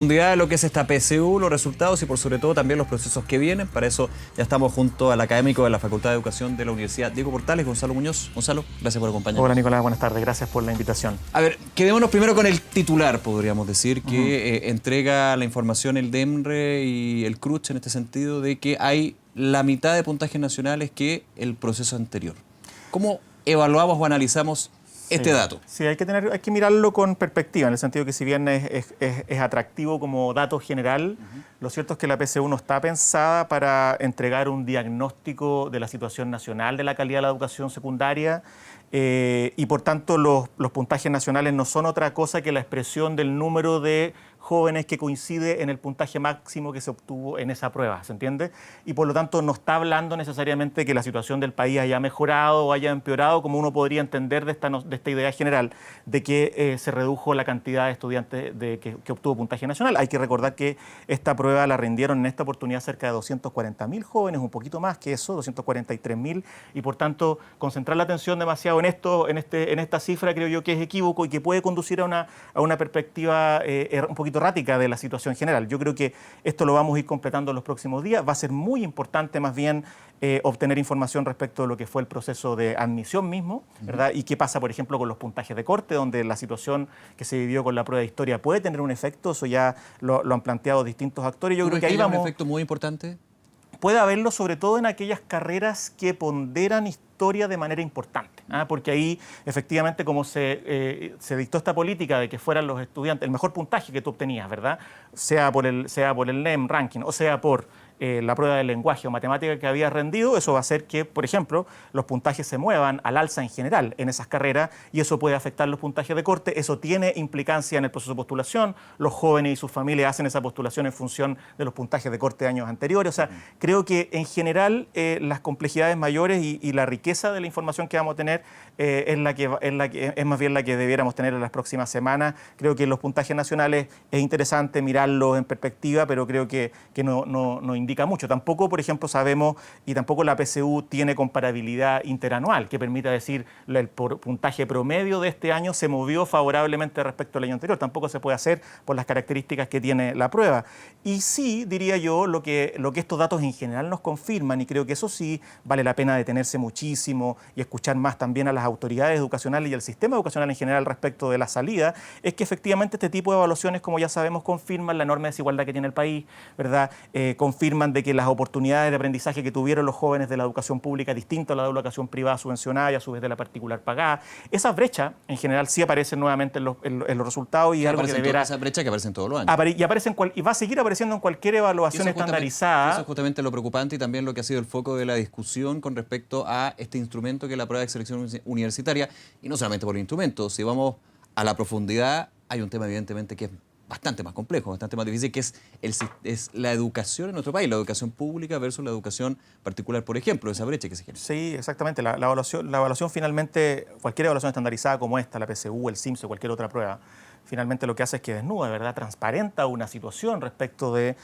De lo que es esta PSU, los resultados y por sobre todo también los procesos que vienen. Para eso ya estamos junto al académico de la Facultad de Educación de la Universidad Diego Portales, Gonzalo Muñoz. Gonzalo, gracias por acompañarnos. Hola Nicolás, buenas tardes, gracias por la invitación. A ver, quedémonos primero con el titular, podríamos decir, que entrega la información el DEMRE y el CRUCH en este sentido de que hay la mitad de puntajes nacionales que el proceso anterior. ¿Cómo evaluamos o analizamos este dato? Sí, hay que mirarlo con perspectiva, en el sentido que si bien es atractivo como dato general, lo cierto es que la PSU no está pensada para entregar un diagnóstico de la situación nacional de la calidad de la educación secundaria y por tanto los puntajes nacionales no son otra cosa que la expresión del número de jóvenes que coincide en el puntaje máximo que se obtuvo en esa prueba, ¿se entiende? Y por lo tanto no está hablando necesariamente que la situación del país haya mejorado o haya empeorado, como uno podría entender de esta idea general, de que se redujo la cantidad de estudiantes que obtuvo puntaje nacional. Hay que recordar que esta prueba la rindieron en esta oportunidad cerca de 240.000 jóvenes, un poquito más que eso, 243.000, y por tanto concentrar la atención demasiado en esta cifra creo yo que es equívoco y que puede conducir a una perspectiva un poquito errática de la situación general. Yo creo que esto lo vamos a ir completando en los próximos días. Va a ser muy importante más bien obtener información respecto de lo que fue el proceso de admisión mismo, ¿verdad? Y qué pasa, por ejemplo, con los puntajes de corte, donde la situación que se vivió con la prueba de historia puede tener un efecto. Eso ya lo han planteado distintos actores. Yo creo que ahí vamos. ¿Un efecto muy importante? Puede haberlo sobre todo en aquellas carreras que ponderan historia de manera importante, porque ahí efectivamente como se dictó esta política de que fueran los estudiantes, el mejor puntaje que tú obtenías, ¿verdad? Sea por el NEM ranking o sea por la prueba de lenguaje o matemática que había rendido, eso va a hacer que, por ejemplo, los puntajes se muevan al alza en general en esas carreras y eso puede afectar los puntajes de corte. Eso tiene implicancia en el proceso de postulación. Los jóvenes y sus familias hacen esa postulación en función de los puntajes de corte de años anteriores. O sea, creo que en general las complejidades mayores y la riqueza de la información que vamos a tener es más bien la que debiéramos tener en las próximas semanas. Creo que los puntajes nacionales es interesante mirarlos en perspectiva, pero creo que no indica mucho. Tampoco, por ejemplo, sabemos y tampoco la PSU tiene comparabilidad interanual que permita decir el puntaje promedio de este año se movió favorablemente respecto al año anterior. Tampoco se puede hacer por las características que tiene la prueba. Y sí, diría yo, lo que estos datos en general nos confirman, y creo que eso sí vale la pena detenerse muchísimo y escuchar más también a las autoridades educacionales y al sistema educacional en general respecto de la salida, es que efectivamente este tipo de evaluaciones, como ya sabemos, confirman la enorme desigualdad que tiene el país, ¿verdad? Confirman de que las oportunidades de aprendizaje que tuvieron los jóvenes de la educación pública es distinta a la de la educación privada subvencionada y a su vez de la particular pagada. Esas brechas, en general, sí aparecen nuevamente en los resultados y algo que deberá... Esa brecha que aparece en todos los años. Y va a seguir apareciendo en cualquier evaluación estandarizada. Eso es justamente lo preocupante y también lo que ha sido el foco de la discusión con respecto a este instrumento que es la prueba de selección universitaria. Y no solamente por el instrumento, si vamos a la profundidad, hay un tema evidentemente que es bastante más complejo, bastante más difícil, que es la educación en nuestro país, la educación pública versus la educación particular, por ejemplo, esa brecha que se genera. Sí, exactamente. La evaluación finalmente, cualquier evaluación estandarizada como esta, la PSU, el SIMS o cualquier otra prueba, finalmente lo que hace es que desnuda, ¿verdad? Transparenta una situación respecto de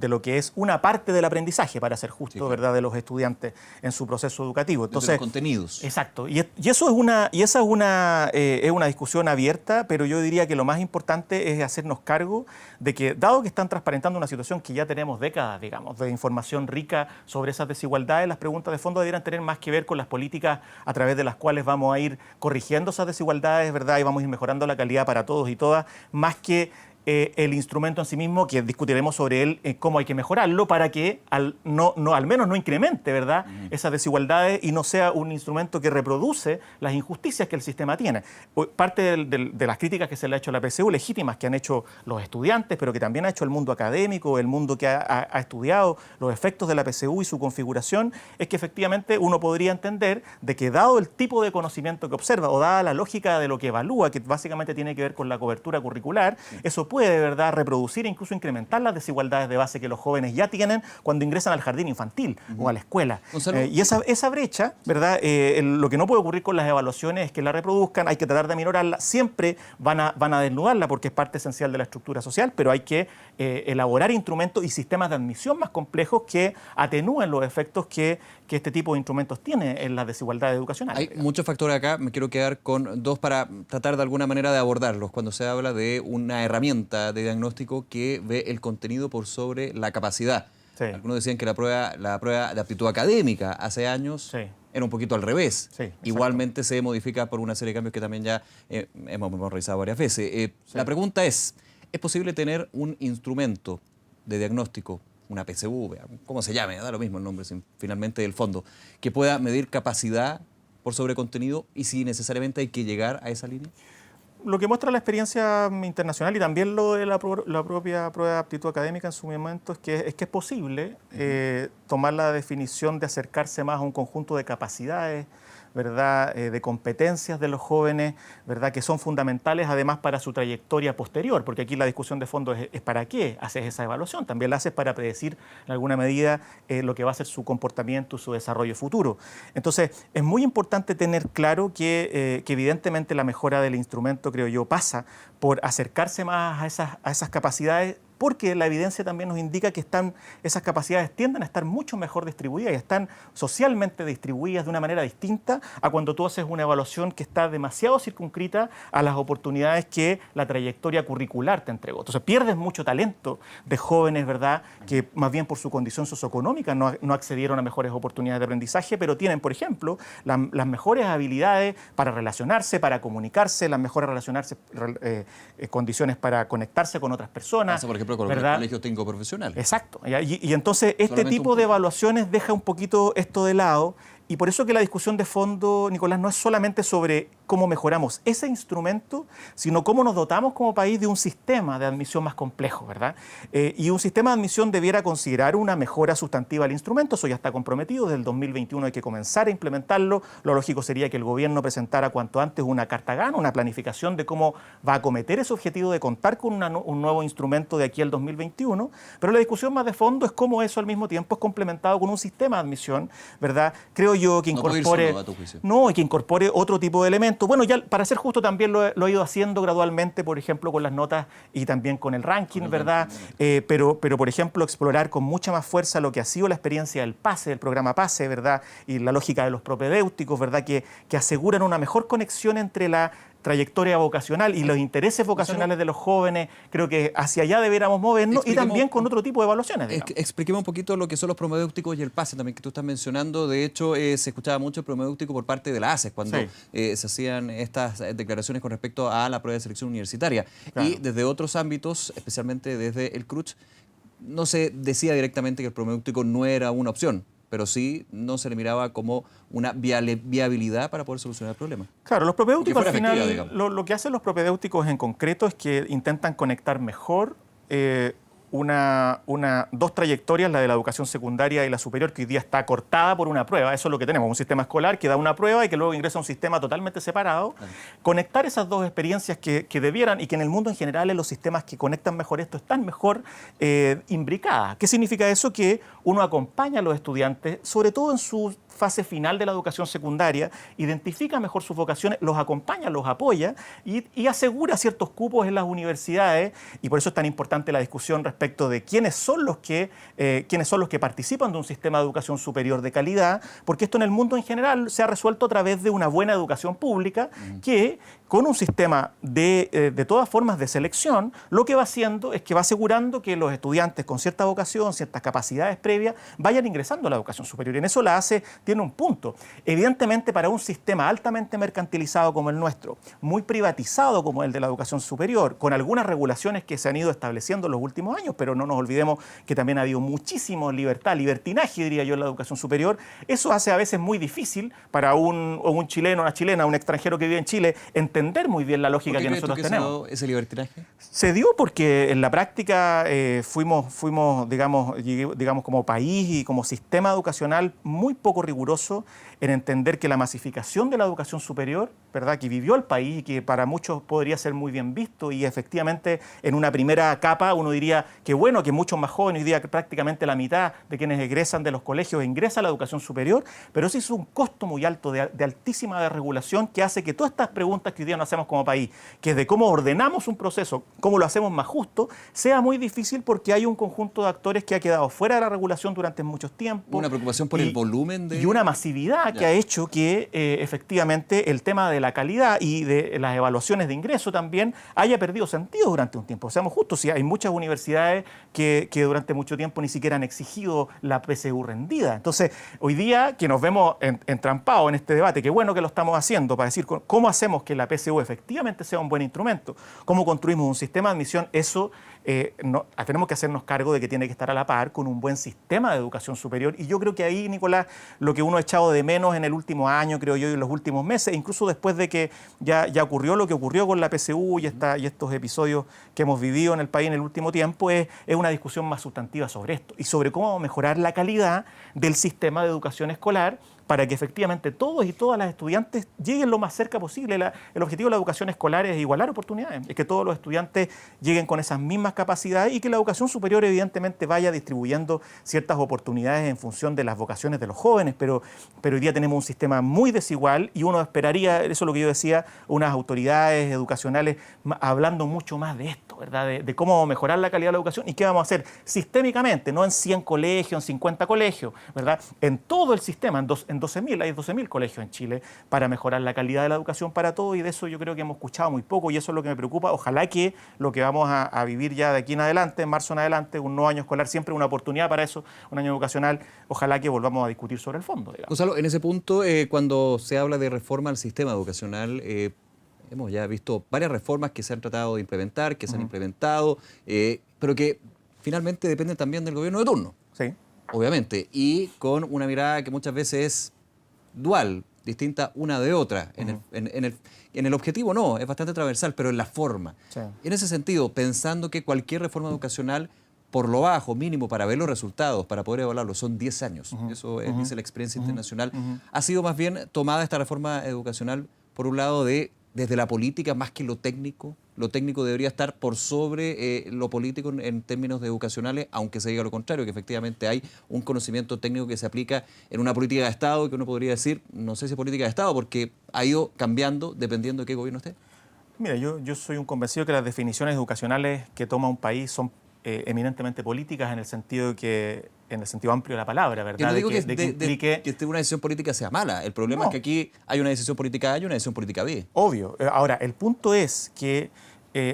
lo que es una parte del aprendizaje, para ser justo, sí, claro, ¿verdad?, de los estudiantes en su proceso educativo. Entonces, de los contenidos. Exacto. Y esa es una discusión abierta, pero yo diría que lo más importante es hacernos cargo de que, dado que están transparentando una situación que ya tenemos décadas, digamos, de información rica sobre esas desigualdades, las preguntas de fondo debieran tener más que ver con las políticas a través de las cuales vamos a ir corrigiendo esas desigualdades, ¿verdad?, y vamos a ir mejorando la calidad para todos y todas, más que el instrumento en sí mismo, que discutiremos sobre él, cómo hay que mejorarlo para que al menos no incremente, ¿verdad?, esas desigualdades y no sea un instrumento que reproduce las injusticias que el sistema tiene. Parte de las críticas que se le ha hecho a la PSU, legítimas, que han hecho los estudiantes, pero que también ha hecho el mundo académico, el mundo que ha estudiado los efectos de la PSU y su configuración, es que efectivamente uno podría entender de que, dado el tipo de conocimiento que observa o dada la lógica de lo que evalúa, que básicamente tiene que ver con la cobertura curricular, eso puede de verdad reproducir e incluso incrementar las desigualdades de base que los jóvenes ya tienen cuando ingresan al jardín infantil o a la escuela. Y esa brecha, ¿verdad? Lo que no puede ocurrir con las evaluaciones es que la reproduzcan, hay que tratar de minorarla, siempre van a desnudarla porque es parte esencial de la estructura social, pero hay que elaborar instrumentos y sistemas de admisión más complejos que atenúen los efectos que este tipo de instrumentos tiene en las desigualdades educacionales. Hay muchos factores acá, me quiero quedar con dos para tratar de alguna manera de abordarlos cuando se habla de una herramienta herramienta de diagnóstico que ve el contenido por sobre la capacidad. Sí. Algunos decían que la prueba de aptitud académica hace años era un poquito al revés. Sí, igualmente se modifica por una serie de cambios que también ya hemos revisado varias veces. La pregunta ¿es posible tener un instrumento de diagnóstico, una PSV, como se llame, da lo mismo el nombre finalmente del fondo, que pueda medir capacidad por sobre contenido y si necesariamente hay que llegar a esa línea? Lo que muestra la experiencia internacional y también lo de la propia prueba de aptitud académica en su momento es que es posible tomar la definición de acercarse más a un conjunto de capacidades, ¿verdad? De competencias de los jóvenes, ¿verdad? Que son fundamentales además para su trayectoria posterior, porque aquí la discusión de fondo es para qué haces esa evaluación, también la haces para predecir en alguna medida lo que va a ser su comportamiento, su desarrollo futuro. Entonces, es muy importante tener claro que evidentemente la mejora del instrumento, creo yo, pasa por acercarse más a esas capacidades, porque la evidencia también nos indica que esas capacidades tienden a estar mucho mejor distribuidas y están socialmente distribuidas de una manera distinta a cuando tú haces una evaluación que está demasiado circunscrita a las oportunidades que la trayectoria curricular te entregó. Entonces pierdes mucho talento de jóvenes, ¿verdad?, que más bien por su condición socioeconómica no accedieron a mejores oportunidades de aprendizaje, pero tienen, por ejemplo, las mejores habilidades para relacionarse, para comunicarse, las mejores condiciones para conectarse con otras personas. Por ejemplo, con los colegios técnicos profesionales. Exacto. Y entonces este tipo de evaluaciones deja un poquito esto de lado. Y por eso que la discusión de fondo, Nicolás, no es solamente sobre cómo mejoramos ese instrumento, sino cómo nos dotamos como país de un sistema de admisión más complejo, ¿verdad? Y un sistema de admisión debiera considerar una mejora sustantiva al instrumento. Eso ya está comprometido. Desde el 2021 hay que comenzar a implementarlo. Lo lógico sería que el gobierno presentara cuanto antes una carta gana, una planificación de cómo va a acometer ese objetivo de contar con un nuevo instrumento de aquí al 2021. Pero la discusión más de fondo es cómo eso al mismo tiempo es complementado con un sistema de admisión, ¿verdad? Creo yo que incorpore, que incorpore otro tipo de elementos. Bueno, ya para ser justo también lo he ido haciendo gradualmente, por ejemplo, con las notas y también con el ranking, ¿verdad? Pero, por ejemplo, explorar con mucha más fuerza lo que ha sido la experiencia del PASE, del programa PASE, ¿verdad? Y la lógica de los propedéuticos, ¿verdad? Que aseguran una mejor conexión entre la trayectoria vocacional y los intereses vocacionales de los jóvenes. Creo que hacia allá deberíamos movernos y también con otro tipo de evaluaciones. Expliquemos un poquito lo que son los propedéuticos y el PASE también que tú estás mencionando. De hecho, se escuchaba mucho el propedéutico por parte de la ACES cuando se hacían estas declaraciones con respecto a la prueba de selección universitaria. Claro. Y desde otros ámbitos, especialmente desde el CRUCH, no se decía directamente que el propedéutico no era una opción, pero sí no se le miraba como una viabilidad para poder solucionar el problema. Claro, los propedéuticos al final, lo que hacen los propedéuticos en concreto es que intentan conectar mejor dos trayectorias, la de la educación secundaria y la superior, que hoy día está cortada por una prueba. Eso es lo que tenemos, un sistema escolar que da una prueba y que luego ingresa a un sistema totalmente separado. Claro. Conectar esas dos experiencias que debieran, y que en el mundo en general en los sistemas que conectan mejor esto están mejor imbricadas. ¿Qué significa eso? Que uno acompaña a los estudiantes, sobre todo en su fase final de la educación secundaria, identifica mejor sus vocaciones, los acompaña, los apoya y asegura ciertos cupos en las universidades, y por eso es tan importante la discusión respecto de quiénes son los que participan de un sistema de educación superior de calidad, porque esto en el mundo en general se ha resuelto a través de una buena educación pública que, con un sistema de todas formas de selección, lo que va haciendo es que va asegurando que los estudiantes con cierta vocación, ciertas capacidades previas, vayan ingresando a la educación superior. Y en eso la ACE tiene un punto. Evidentemente, para un sistema altamente mercantilizado como el nuestro, muy privatizado como el de la educación superior, con algunas regulaciones que se han ido estableciendo en los últimos años, pero no nos olvidemos que también ha habido muchísimo libertinaje, diría yo, en la educación superior, eso hace a veces muy difícil para un chileno, una chilena, un extranjero que vive en Chile, entender muy bien la lógica que nosotros tenemos. ¿Por qué ese libertinaje? Se dio porque en la práctica fuimos digamos, como país y como sistema educacional muy poco riguroso en entender que la masificación de la educación superior, ¿verdad?, que vivió el país y que para muchos podría ser muy bien visto, y efectivamente en una primera capa uno diría que bueno, que muchos más jóvenes, hoy día prácticamente la mitad de quienes egresan de los colegios ingresa a la educación superior, pero eso es un costo muy alto de altísima desregulación que hace que todas estas preguntas que hoy día nos hacemos como país, que es de cómo ordenamos un proceso, cómo lo hacemos más justo, sea muy difícil porque hay un conjunto de actores que ha quedado fuera de la regulación durante muchos tiempos. Una preocupación por el volumen de... Y una masividad que ha hecho que efectivamente el tema de la calidad y de las evaluaciones de ingreso también haya perdido sentido durante un tiempo. Seamos justos, si hay muchas universidades que durante mucho tiempo ni siquiera han exigido la PSU rendida. Entonces, hoy día que nos vemos entrampados en este debate, qué bueno que lo estamos haciendo para decir cómo hacemos que la PSU efectivamente sea un buen instrumento, cómo construimos un sistema de admisión, eso tenemos que hacernos cargo de que tiene que estar a la par con un buen sistema de educación superior. Y yo creo que ahí, Nicolás, lo que uno ha echado de menos en el último año, creo yo, y en los últimos meses, incluso después de que ya ocurrió lo que ocurrió con la PSU y estos episodios que hemos vivido en el país en el último tiempo, es una discusión más sustantiva sobre esto y sobre cómo mejorar la calidad del sistema de educación escolar para que efectivamente todos y todas las estudiantes lleguen lo más cerca posible. El objetivo de la educación escolar es igualar oportunidades, es que todos los estudiantes lleguen con esas mismas capacidades y que la educación superior evidentemente vaya distribuyendo ciertas oportunidades en función de las vocaciones de los jóvenes, pero hoy día tenemos un sistema muy desigual y uno esperaría, eso es lo que yo decía, unas autoridades educacionales hablando mucho más de esto, ¿verdad? De cómo mejorar la calidad de la educación y qué vamos a hacer sistémicamente, no en 100 colegios, en 50 colegios, ¿verdad? En todo el sistema, en 12.000, hay 12.000 colegios en Chile para mejorar la calidad de la educación para todos y de eso yo creo que hemos escuchado muy poco y eso es lo que me preocupa. Ojalá que lo que vamos a vivir ya de aquí en adelante, en marzo en adelante, un nuevo año escolar, siempre una oportunidad para eso, un año educacional, ojalá que volvamos a discutir sobre el fondo, digamos. Gonzalo, en ese punto, cuando se habla de reforma al sistema educacional, hemos ya visto varias reformas que se han tratado de implementar, que se han implementado, pero que finalmente dependen también del gobierno de turno. Sí. Obviamente, y con una mirada que muchas veces es dual, distinta una de otra. En el objetivo no, es bastante transversal, pero en la forma. Sí. En ese sentido, pensando que cualquier reforma educacional, por lo bajo, mínimo, para ver los resultados, para poder evaluarlo, son 10 años. Eso dice la experiencia internacional. Ha sido más bien tomada esta reforma educacional, por un lado, desde la política más que lo técnico. Lo técnico debería estar por sobre lo político en términos de educacionales, aunque se diga lo contrario, que efectivamente hay un conocimiento técnico que se aplica en una política de Estado, que uno podría decir, no sé si es política de Estado, porque ha ido cambiando dependiendo de qué gobierno esté. Mira, yo soy un convencido que las definiciones educacionales que toma un país son eminentemente políticas en el sentido amplio de la palabra, ¿verdad? Yo no digo que una decisión política sea mala. El problema es que aquí hay una decisión política A y una decisión política B. Obvio. Ahora, el punto es que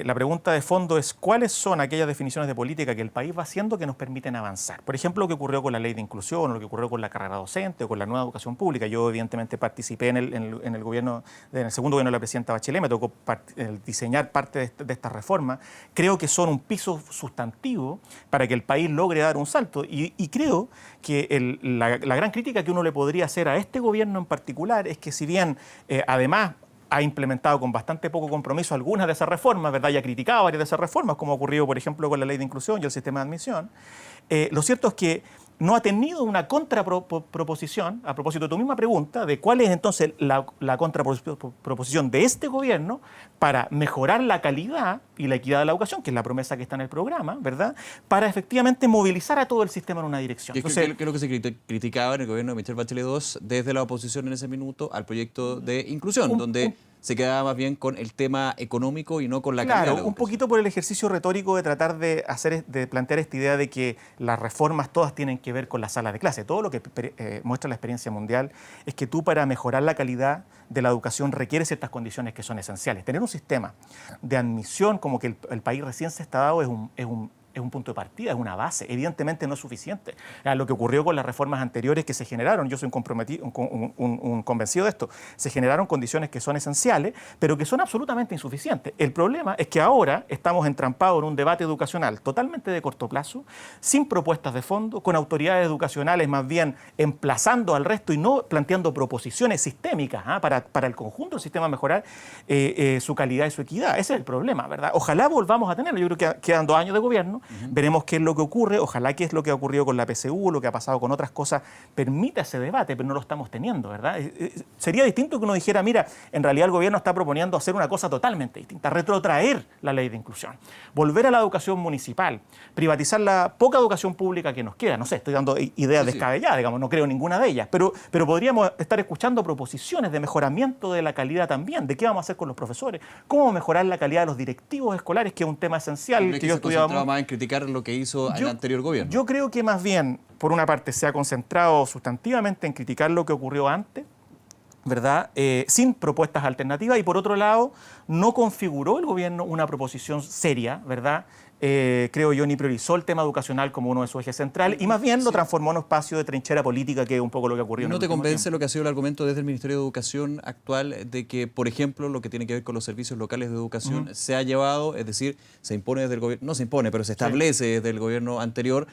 la pregunta de fondo es cuáles son aquellas definiciones de política que el país va haciendo que nos permiten avanzar. Por ejemplo, lo que ocurrió con la ley de inclusión, o lo que ocurrió con la carrera docente o con la nueva educación pública. Yo evidentemente participé en el gobierno, en el segundo gobierno de la presidenta Bachelet, me tocó diseñar parte de esta reforma. Creo que son un piso sustantivo para que el país logre dar un salto y creo que la gran crítica que uno le podría hacer a este gobierno en particular es que si bien además ha implementado con bastante poco compromiso algunas de esas reformas, ¿verdad? Y ha criticado varias de esas reformas, como ha ocurrido, por ejemplo, con la ley de inclusión y el sistema de admisión. Lo cierto es que no ha tenido una contraproposición, a propósito de tu misma pregunta, de cuál es entonces la contraproposición de este gobierno para mejorar la calidad y la equidad de la educación, que es la promesa que está en el programa, ¿verdad? Para efectivamente movilizar a todo el sistema en una dirección. Entonces, ¿qué es lo que se criticaba en el gobierno de Michelle Bachelet II desde la oposición en ese minuto al proyecto de inclusión, donde se quedaba más bien con el tema económico y no con la calidad de la educación? Un poquito por el ejercicio retórico de tratar de plantear esta idea de que las reformas todas tienen que ver con la sala de clase. Todo lo que muestra la experiencia mundial es que tú, para mejorar la calidad de la educación, requieres ciertas condiciones que son esenciales. Tener un sistema de admisión como que el país recién se está dado es un punto de partida, es una base. Evidentemente no es suficiente. Lo que ocurrió con las reformas anteriores que se generaron, yo soy un convencido de esto, se generaron condiciones que son esenciales, pero que son absolutamente insuficientes. El problema es que ahora estamos entrampados en un debate educacional totalmente de corto plazo, sin propuestas de fondo, con autoridades educacionales más bien emplazando al resto y no planteando proposiciones sistémicas para el conjunto del sistema mejorar su calidad y su equidad. Ese es el problema, ¿verdad? Ojalá volvamos a tenerlo. Yo creo que quedan 2 años de gobierno. Veremos qué es lo que ocurre, ojalá que es lo que ha ocurrido con la PSU, lo que ha pasado con otras cosas, permita ese debate, pero no lo estamos teniendo, ¿verdad? Sería distinto que uno dijera, mira, en realidad el gobierno está proponiendo hacer una cosa totalmente distinta, retrotraer la ley de inclusión, volver a la educación municipal, privatizar la poca educación pública que nos queda, no sé, estoy dando ideas descabelladas, digamos, no creo ninguna de ellas, pero podríamos estar escuchando proposiciones de mejoramiento de la calidad también, de qué vamos a hacer con los profesores, cómo mejorar la calidad de los directivos escolares, que es un tema esencial que yo estudiaba criticar lo que hizo el anterior gobierno. Yo creo que más bien, por una parte, se ha concentrado sustantivamente en criticar lo que ocurrió antes, ¿verdad? Sin propuestas alternativas, y por otro lado, no configuró el gobierno una proposición seria, ¿verdad? Creo yo, ni priorizó el tema educacional como uno de sus ejes centrales, y más bien lo transformó en un espacio de trinchera política, que es un poco lo que ocurrió en el ¿No te último convence tiempo. lo que ha sido el argumento desde el Ministerio de Educación actual de que, por ejemplo, lo que tiene que ver con los servicios locales de educación se ha llevado, es decir, se impone desde el gobierno, no se impone, pero se establece desde el gobierno anterior?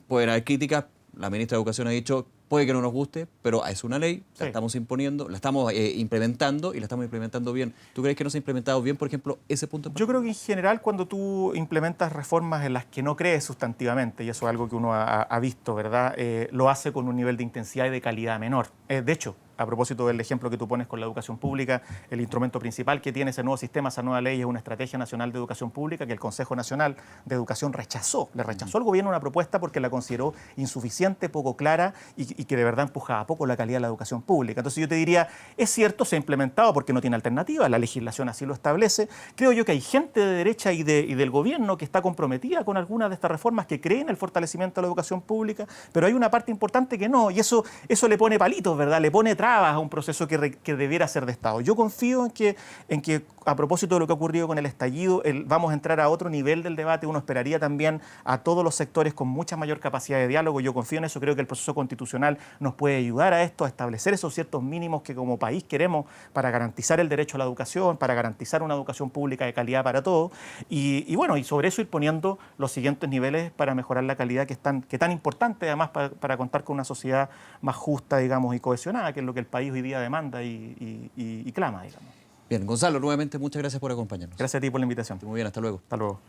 Pueden haber críticas, la ministra de Educación ha dicho, puede que no nos guste, pero es una ley, la estamos imponiendo, la estamos implementando y la estamos implementando bien. ¿Tú crees que no se ha implementado bien, por ejemplo, ese punto? Yo creo que en general cuando tú implementas reformas en las que no crees sustantivamente, y eso es algo que uno ha visto, ¿verdad? Lo hace con un nivel de intensidad y de calidad menor. De hecho, a propósito del ejemplo que tú pones con la educación pública, el instrumento principal que tiene ese nuevo sistema, esa nueva ley, es una estrategia nacional de educación pública que el Consejo Nacional de Educación rechazó. Le rechazó al gobierno una propuesta porque la consideró insuficiente, poco clara y que de verdad empujaba poco la calidad de la educación pública. Entonces yo te diría, es cierto, se ha implementado porque no tiene alternativa, la legislación así lo establece. Creo yo que hay gente de derecha y del gobierno que está comprometida con algunas de estas reformas, que cree en el fortalecimiento de la educación pública, pero hay una parte importante que no, y eso le pone palitos, ¿verdad? Le pone trabas a un proceso que debiera ser de Estado. Yo confío en que a propósito de lo que ha ocurrido con el estallido, vamos a entrar a otro nivel del debate. Uno esperaría también a todos los sectores con mucha mayor capacidad de diálogo. Yo confío en eso, creo que el proceso constitucional nos puede ayudar a esto, a establecer esos ciertos mínimos que como país queremos para garantizar el derecho a la educación, para garantizar una educación pública de calidad para todos. Y bueno, y sobre eso ir poniendo los siguientes niveles para mejorar la calidad, que es tan importante además para contar con una sociedad más justa, digamos, y cohesionada, que es lo que el país hoy día demanda y clama, digamos. Bien, Gonzalo, nuevamente muchas gracias por acompañarnos. Gracias a ti por la invitación. Muy bien, hasta luego. Hasta luego.